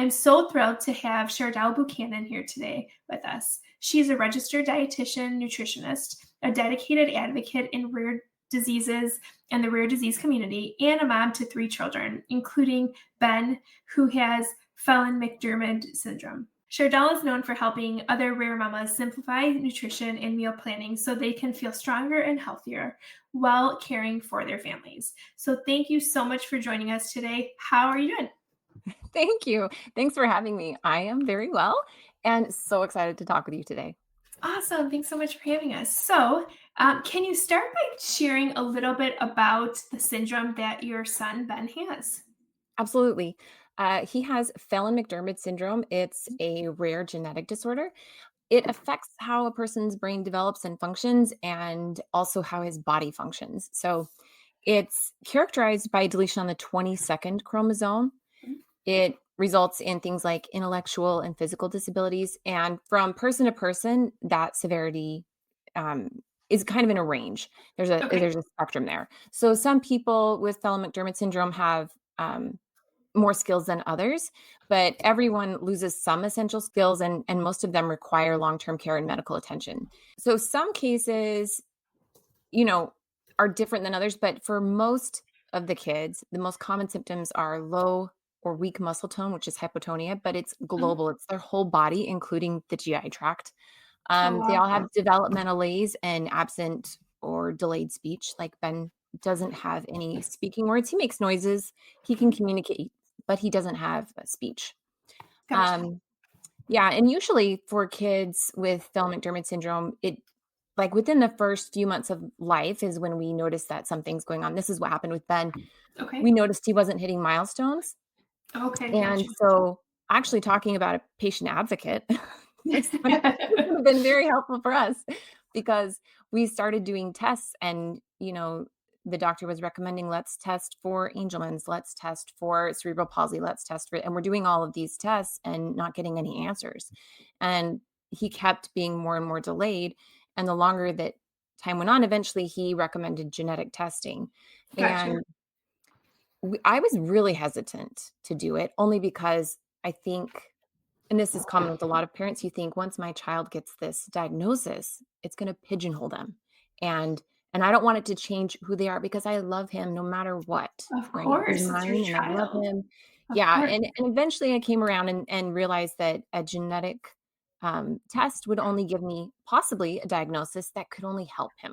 I'm so thrilled to have Chardell Buchanan here today with us. She's a registered dietitian, nutritionist, a dedicated advocate in rare diseases and the rare disease community, and a mom to 3 children, including Ben, who has Phelan-McDermid Syndrome. Chardell is known for helping other rare mamas simplify nutrition and meal planning so they can feel stronger and healthier while caring for their families. So thank you so much for joining us today. How are you doing? Thank you. Thanks for having me. I am very well and so excited to talk with you today. Awesome. Thanks so much for having us. So, can you start by sharing a little bit about the syndrome that your son, Ben, has? Absolutely. He has Phelan-McDermid Syndrome. It's a rare genetic disorder. It affects how a person's brain develops and functions, and also how his body functions. So it's characterized by deletion on the 22nd chromosome. It results in things like intellectual and physical disabilities. And from person to person, that severity um, is kind of in a range. Okay. There's a spectrum there. So some people with Phelan-McDermid syndrome have more skills than others, but everyone loses some essential skills, and most of them require long-term care and medical attention. So some cases, you know, are different than others, but for most of the kids, the most common symptoms are low or weak muscle tone, which is hypotonia, but it's Mhm. global. It's their whole body, including the GI tract. Oh, They wow. all have developmental delays and absent or delayed speech. Like Ben doesn't have any speaking words. He makes noises. He can communicate, but he doesn't have speech. Gotcha. Um, yeah, and usually for kids with Phelan-McDermid syndrome, it like within the first few months of life is when we notice that something's going on. This is what happened with Ben. We Okay. noticed he wasn't hitting milestones. Okay. And Gotcha. so actually talking about a patient advocate, this would have been very helpful for us because we started doing tests and, the doctor was recommending let's test for Angelman's, let's test for cerebral palsy, let's test for, and we're doing all of these tests and not getting any answers. And he kept being more and more delayed. And the longer that time went on, eventually he recommended genetic testing. Gotcha. And I was really hesitant to do it only because I think, and this is common with a lot of parents, you think once my child gets this diagnosis, it's going to pigeonhole them. And and I don't want it to change who they are because I love him no matter what, Of right? He's course. It's your mine and I love child. him. Of Yeah. course. And eventually I came around and realized that a genetic test would only give me possibly a diagnosis that could only help him.